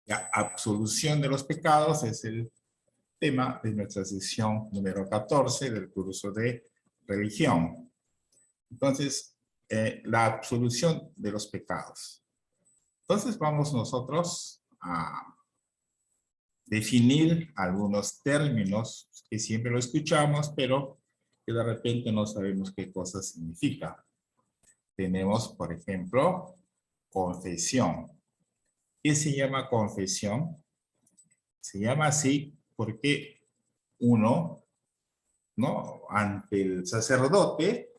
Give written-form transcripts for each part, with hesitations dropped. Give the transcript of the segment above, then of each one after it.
La absolución de los pecados es el tema de nuestra sesión número 14 del curso de religión. Entonces, la absolución de los pecados. Entonces vamos nosotros a definir algunos términos que siempre lo escuchamos, pero que de repente no sabemos qué cosa significa. Tenemos, por ejemplo, confesión. ¿Qué se llama confesión? Se llama así porque uno, ¿no?, ante el sacerdote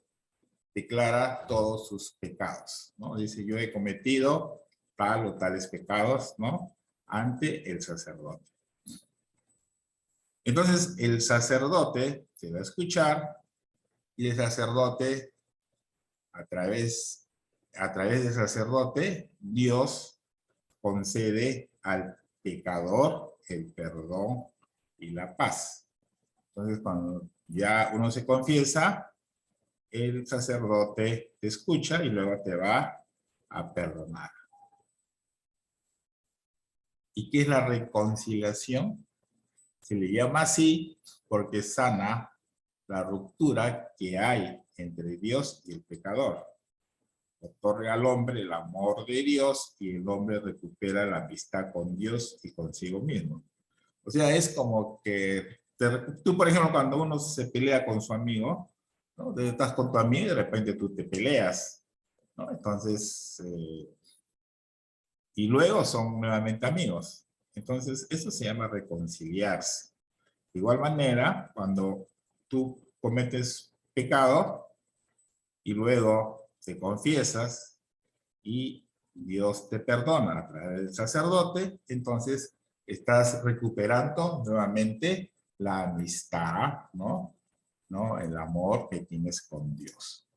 declara todos sus pecados, ¿no? Dice, yo he cometido tal o tales pecados, ¿no?, ante el sacerdote. Entonces, el sacerdote se va a escuchar y el sacerdote, a través del sacerdote, Dios concede al pecador el perdón y la paz. Entonces, cuando ya uno se confiesa, el sacerdote te escucha y luego te va a perdonar. ¿Y qué es la reconciliación? Se le llama así porque sana la ruptura que hay entre Dios y el pecador. Otorga al hombre el amor de Dios y el hombre recupera la amistad con Dios y consigo mismo. O sea, es como que tú, por ejemplo, cuando uno se pelea con su amigo, ¿no?, estás con tu amigo y de repente tú te peleas, ¿no? Entonces, y luego son nuevamente amigos. Entonces, eso se llama reconciliarse. De igual manera, cuando tú cometes pecado y luego te confiesas y Dios te perdona a través del sacerdote, entonces estás recuperando nuevamente la amistad, ¿no? El amor que tienes con Dios.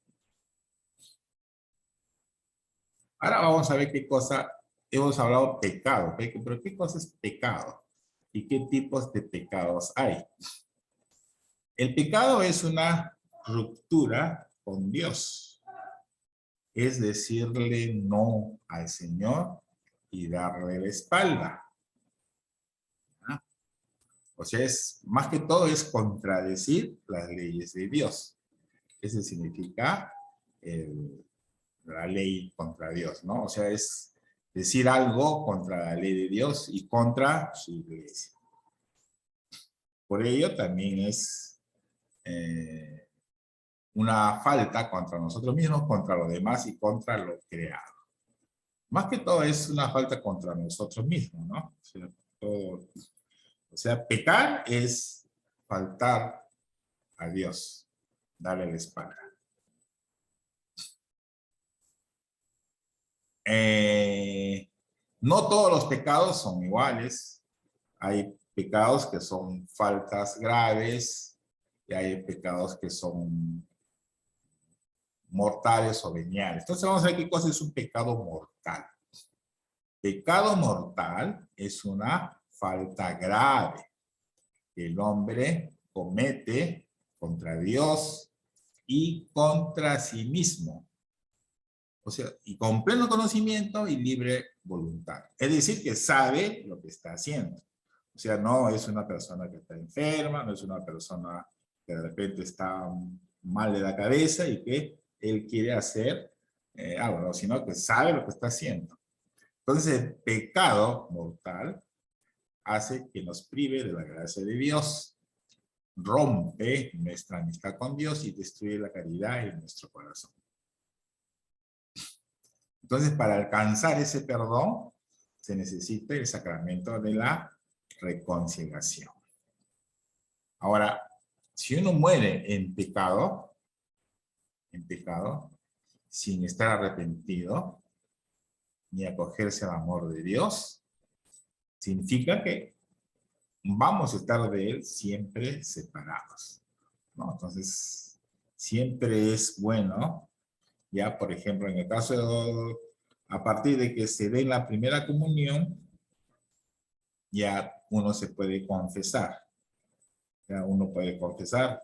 Ahora vamos a ver qué cosa, hemos hablado pecado, pero ¿qué cosa es pecado? ¿Y qué tipos de pecados hay? El pecado es una ruptura con Dios. Es decirle no al Señor y darle la espalda. ¿Ah? O sea, más que todo es contradecir las leyes de Dios. Ese significa la ley contra Dios, ¿no? O sea, es decir algo contra la ley de Dios y contra su iglesia. Por ello también es una falta contra nosotros mismos, contra los demás y contra lo creado. Más que todo es una falta contra nosotros mismos, ¿no? O sea, pecar es faltar a Dios, darle la espalda. No todos los pecados son iguales. Hay pecados que son faltas graves y hay pecados que son mortales o veniales. Entonces vamos a ver qué cosa es un pecado mortal. Pecado mortal es una falta grave que el hombre comete contra Dios y contra sí mismo. O sea, y con pleno conocimiento y libre voluntad. Es decir, que sabe lo que está haciendo. O sea, no es una persona que está enferma, no es una persona que de repente está mal de la cabeza y que él quiere hacer algo, ¿no?, sino que sabe lo que está haciendo. Entonces, el pecado mortal hace que nos prive de la gracia de Dios, rompe nuestra amistad con Dios y destruye la caridad en nuestro corazón. Entonces, para alcanzar ese perdón, se necesita el sacramento de la reconciliación. Ahora, si uno muere en pecado, sin estar arrepentido, ni acogerse al amor de Dios, significa que vamos a estar de Él siempre separados, ¿no? Entonces, siempre es bueno, ya, por ejemplo, en el caso de, a partir de que se dé la primera comunión, ya uno se puede confesar. Ya uno puede confesar,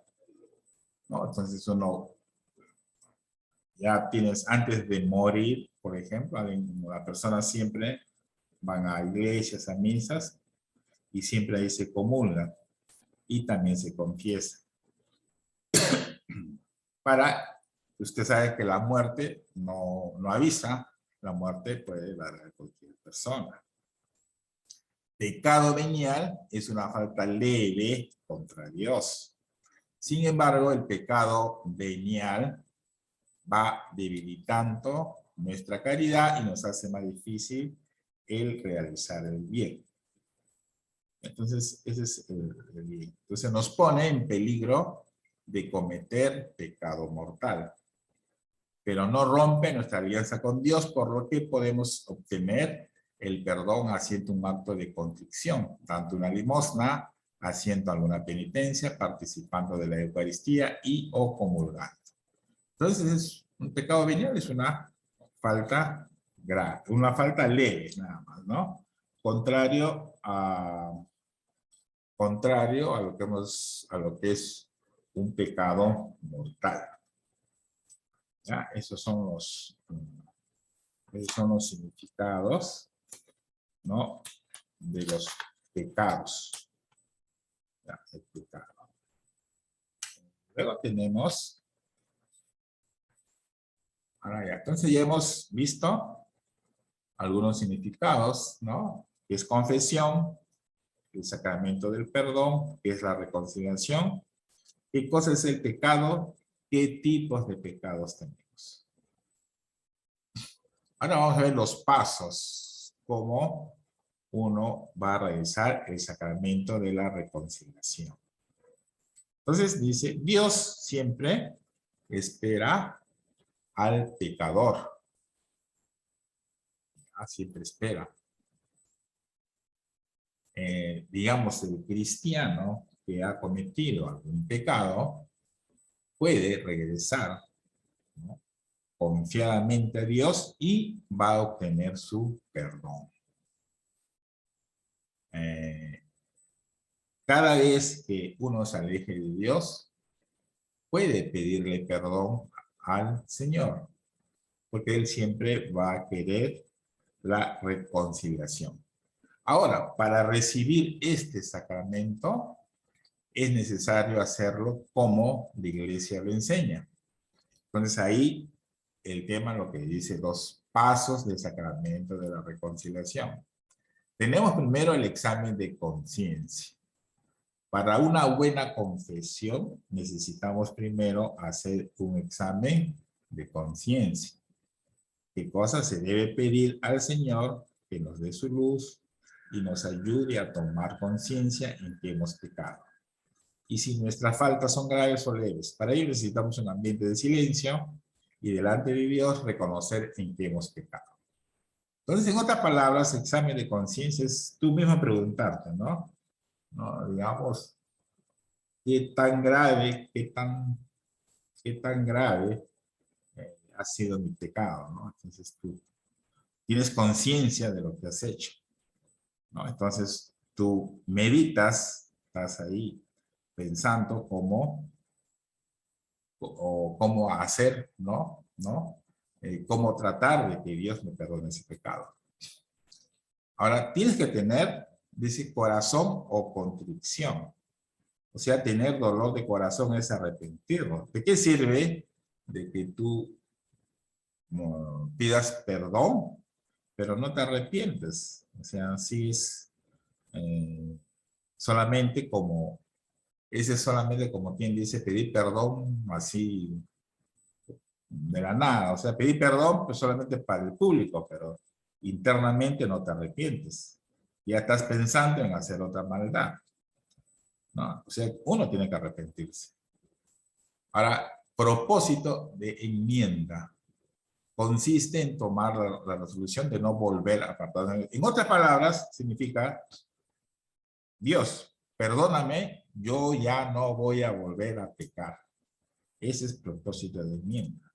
¿no? Entonces uno ya tienes, antes de morir, por ejemplo, la persona siempre van a iglesias, a misas, y siempre ahí se comulgan y también se confiesa. Usted sabe que la muerte no avisa, la muerte puede dar a cualquier persona. Pecado venial es una falta leve contra Dios. Sin embargo, el pecado venial va debilitando nuestra caridad y nos hace más difícil el realizar el bien. Entonces, ese es el bien. Entonces, nos pone en peligro de cometer pecado mortal. Pero no rompe nuestra alianza con Dios, por lo que podemos obtener el perdón haciendo un acto de contrición, tanto una limosna, haciendo alguna penitencia, participando de la Eucaristía y o comulgando. Entonces, un pecado venial es una falta grave, una falta leve nada más, ¿no? Contrario a lo que es un pecado mortal. ¿Ya? Esos son los significados, ¿no? De los pecados. ¿Ya? El pecado. Luego tenemos, ahora ya, entonces ya hemos visto algunos significados, ¿no? Que es confesión, el sacramento del perdón, que es la reconciliación, qué cosa es el pecado, qué tipos de pecados tenemos. Ahora vamos a ver los pasos, cómo uno va a realizar el sacramento de la reconciliación. Entonces dice, Dios siempre espera al pecador. Siempre espera. Digamos, el cristiano que ha cometido algún pecado puede regresar, ¿no?, confiadamente a Dios y va a obtener su perdón. Cada vez que uno se aleje de Dios, puede pedirle perdón al Señor, porque Él siempre va a querer la reconciliación. Ahora, para recibir este sacramento, es necesario hacerlo como la Iglesia lo enseña. Entonces ahí el tema lo que dice los pasos del sacramento de la reconciliación. Tenemos primero el examen de conciencia. Para una buena confesión necesitamos primero hacer un examen de conciencia. ¿Qué cosa se debe pedir al Señor que nos dé su luz y nos ayude a tomar conciencia en que hemos pecado? Y si nuestras faltas son graves o leves, para ello necesitamos un ambiente de silencio y delante de Dios reconocer en qué hemos pecado. Entonces, en otras palabras, examen de conciencia es tú mismo preguntarte, ¿no? Digamos, ¿qué tan grave, qué tan grave ha sido mi pecado, ¿no? Entonces tú tienes conciencia de lo que has hecho, ¿no? Entonces tú meditas, estás ahí pensando cómo hacer, ¿no? Cómo tratar de que Dios me perdone ese pecado. Ahora, tienes que tener, dice, corazón o contrición. O sea, tener dolor de corazón es arrepentirnos. ¿De qué sirve de que tú pidas perdón, pero no te arrepientes? O sea, sí es solamente como, ese es solamente como quien dice pedir perdón así de la nada. O sea, pedir perdón pues solamente para el público, pero internamente no te arrepientes. Ya estás pensando en hacer otra maldad, ¿no? O sea, uno tiene que arrepentirse. Ahora, propósito de enmienda consiste en tomar la resolución de no volver a apartarse. En otras palabras, significa, Dios, perdóname, yo ya no voy a volver a pecar. Ese es el propósito de enmienda.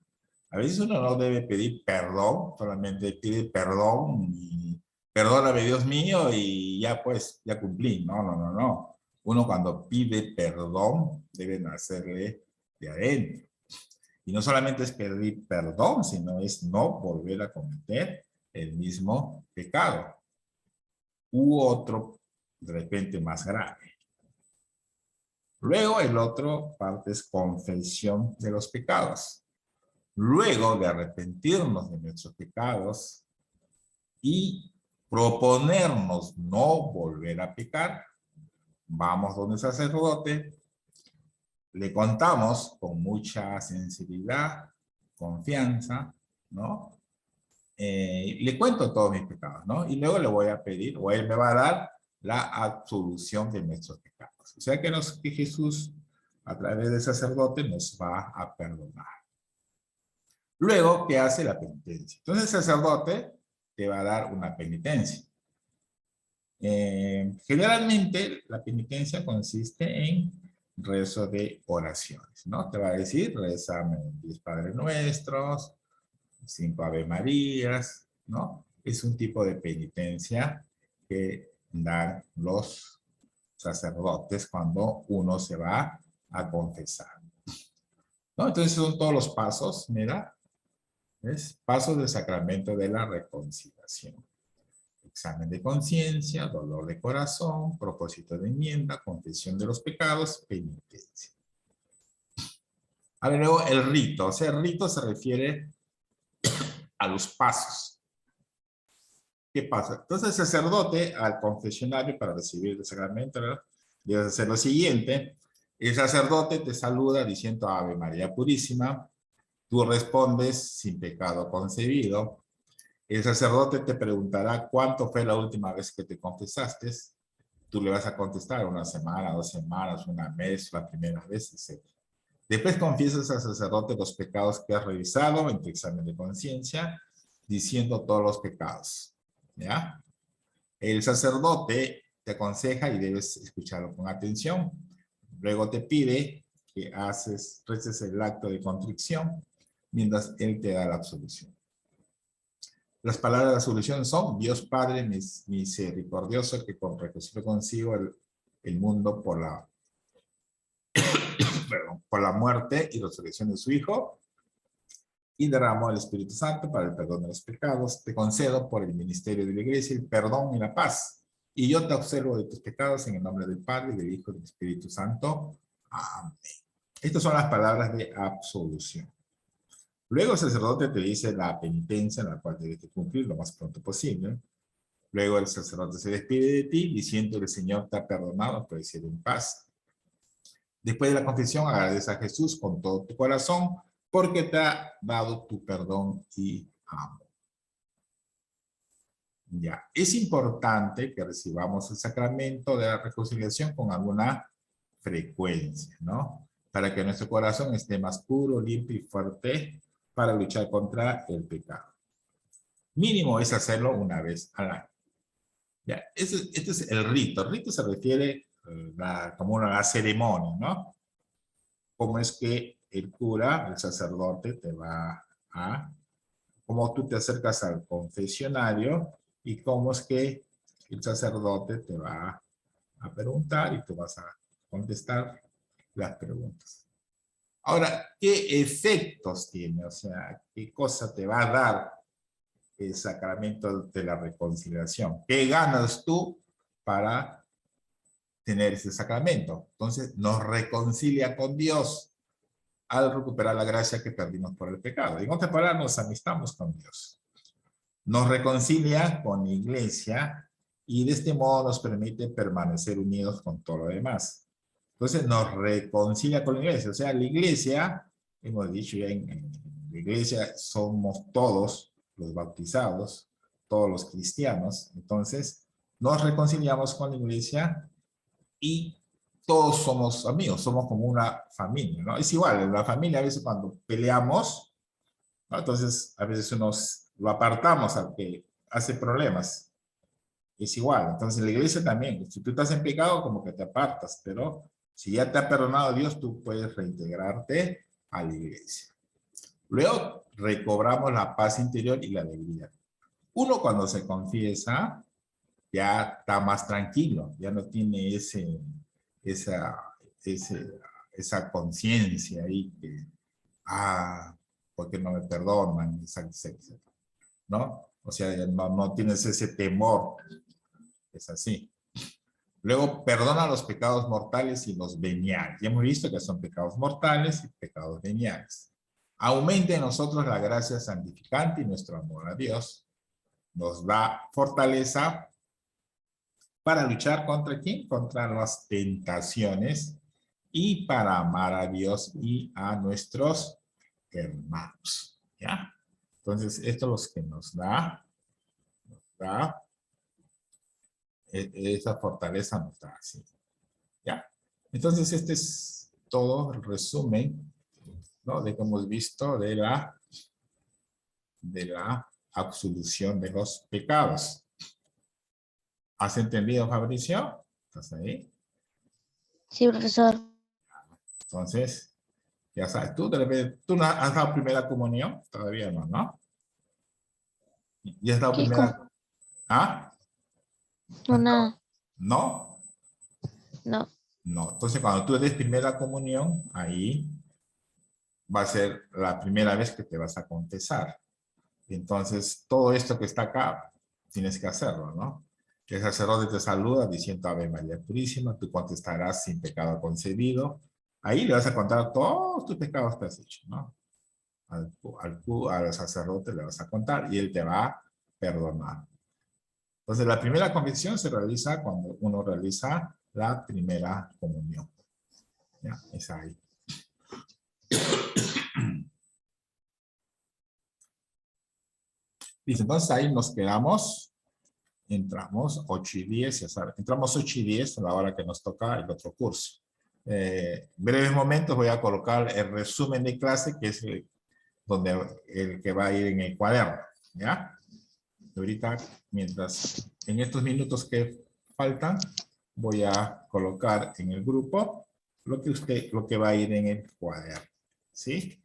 A veces uno no debe pedir perdón, solamente pide perdón y perdóname Dios mío y ya pues, ya cumplí. No. Uno cuando pide perdón debe nacerle de adentro. Y no solamente es pedir perdón, sino es no volver a cometer el mismo pecado. u otro de repente más grave. Luego el otro parte es confesión de los pecados. Luego de arrepentirnos de nuestros pecados y proponernos no volver a pecar, vamos donde el sacerdote, le contamos con mucha sensibilidad, confianza, ¿no? Le cuento todos mis pecados, ¿no? Y luego le voy a pedir, o él me va a dar la absolución de nuestros pecados. O sea que Jesús, a través del sacerdote, nos va a perdonar. Luego, ¿qué hace la penitencia? Entonces el sacerdote te va a dar una penitencia. Generalmente la penitencia consiste en rezo de oraciones, ¿no? Te va a decir, rezame 10 Padres Nuestros, 5 Ave Marías, ¿no? Es un tipo de penitencia que dan los sacerdotes cuando uno se va a confesar, ¿no? Entonces son todos los pasos, mira, ¿ves? Pasos del sacramento de la reconciliación. Examen de conciencia, dolor de corazón, propósito de enmienda, confesión de los pecados, penitencia. Ahora luego el rito, o sea, el rito se refiere a los pasos. ¿Qué pasa? Entonces el sacerdote al confesionario para recibir el sacramento, ¿verdad? Debe hacer lo siguiente. El sacerdote te saluda diciendo Ave María Purísima. Tú respondes sin pecado concebido. El sacerdote te preguntará cuánto fue la última vez que te confesaste. Tú le vas a contestar 1 semana, 2 semanas, 1 mes, la primera vez, etc. Después confiesas al sacerdote los pecados que has revisado en tu examen de conciencia, diciendo todos los pecados. ¿Ya? El sacerdote te aconseja y debes escucharlo con atención. Luego te pide que reces el acto de contrición mientras él te da la absolución. Las palabras de la absolución son: Dios Padre misericordioso, que reconcilió consigo el mundo por la muerte y resurrección de su Hijo, y derramó el Espíritu Santo para el perdón de los pecados. Te concedo por el ministerio de la Iglesia el perdón y la paz. Y yo te observo de tus pecados en el nombre del Padre, del Hijo y del Espíritu Santo. Amén. Estas son las palabras de absolución. Luego el sacerdote te dice la penitencia en la cual debes cumplir lo más pronto posible. Luego el sacerdote se despide de ti diciendo que el Señor te ha perdonado, puedes ir en paz. Después de la confesión, agradece a Jesús con todo tu corazón porque te ha dado tu perdón y amor. Ya, es importante que recibamos el sacramento de la reconciliación con alguna frecuencia, ¿no? Para que nuestro corazón esté más puro, limpio y fuerte para luchar contra el pecado. Mínimo es hacerlo 1 vez al año. Ya, este es el rito. El rito se refiere como una ceremonia, ¿no? Cómo es que el cura, el sacerdote, cómo tú te acercas al confesionario y cómo es que el sacerdote te va a preguntar y tú vas a contestar las preguntas. Ahora, ¿qué efectos tiene? O sea, ¿qué cosa te va a dar el sacramento de la reconciliación? ¿Qué ganas tú para tener ese sacramento? Entonces, nos reconcilia con Dios al recuperar la gracia que perdimos por el pecado. En otras palabras, nos amistamos con Dios. Nos reconcilia con la iglesia y de este modo nos permite permanecer unidos con todo lo demás. Entonces nos reconcilia con la iglesia. O sea, la iglesia, hemos dicho ya en la iglesia somos todos los bautizados, todos los cristianos. Entonces nos reconciliamos con la iglesia y todos somos amigos, somos como una familia, ¿no? Es igual, en la familia a veces cuando peleamos, ¿no? Entonces a veces lo apartamos al que hace problemas. Es igual, entonces en la iglesia también, si tú estás en pecado como que te apartas, pero si ya te ha perdonado Dios, tú puedes reintegrarte a la iglesia. Luego recobramos la paz interior y la alegría. Uno cuando se confiesa ya está más tranquilo, ya no tiene esa, esa conciencia ahí que, ¿por qué no me perdonan? ¿No? O sea, no tienes ese temor Es así. Luego, perdona los pecados mortales y los veniales. Ya hemos visto que son pecados mortales y pecados veniales. Aumenta en nosotros la gracia santificante y nuestro amor a Dios. Nos da fortaleza para luchar contra ¿quién? Contra las tentaciones y para amar a Dios y a nuestros hermanos. ¿Ya? Entonces, esto es lo que nos da esa fortaleza nos da así. ¿Ya? Entonces, este es todo el resumen, ¿no? De que hemos visto de la absolución de los pecados. ¿Has entendido, Fabricio? ¿Estás ahí? Sí, profesor. Entonces, ya sabes, ¿tú no has dado primera comunión? Todavía no, ¿no? ¿Ya has dado ¿Qué primera? ¿Ah? Una, ¿No? no. No. Entonces, cuando tú des primera comunión, ahí va a ser la primera vez que te vas a confesar. Entonces, todo esto que está acá, tienes que hacerlo, ¿no? El sacerdote te saluda diciendo Ave María Purísima, tú contestarás sin pecado concebido. Ahí le vas a contar todos tus pecados que has hecho, ¿no? Al sacerdote le vas a contar y él te va a perdonar. Entonces, la primera confesión se realiza cuando uno realiza la primera comunión. ¿Ya? Es ahí. Listo, entonces ahí nos quedamos. Entramos 8:10, ya saben. Entramos 8:10 a la hora que nos toca el otro curso. Breves momentos voy a colocar el resumen de clase, que es el que va a ir en el cuaderno. ¿Ya? Ahorita, mientras en estos minutos que faltan, voy a colocar en el grupo lo que va a ir en el cuaderno. ¿Sí?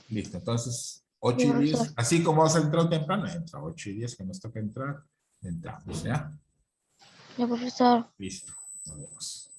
Listo, entonces 8:10, así como has entrado temprano, entra 8:10 que nos toca entrar, entramos, ¿ya? Ya, profesor. Listo, nos vemos.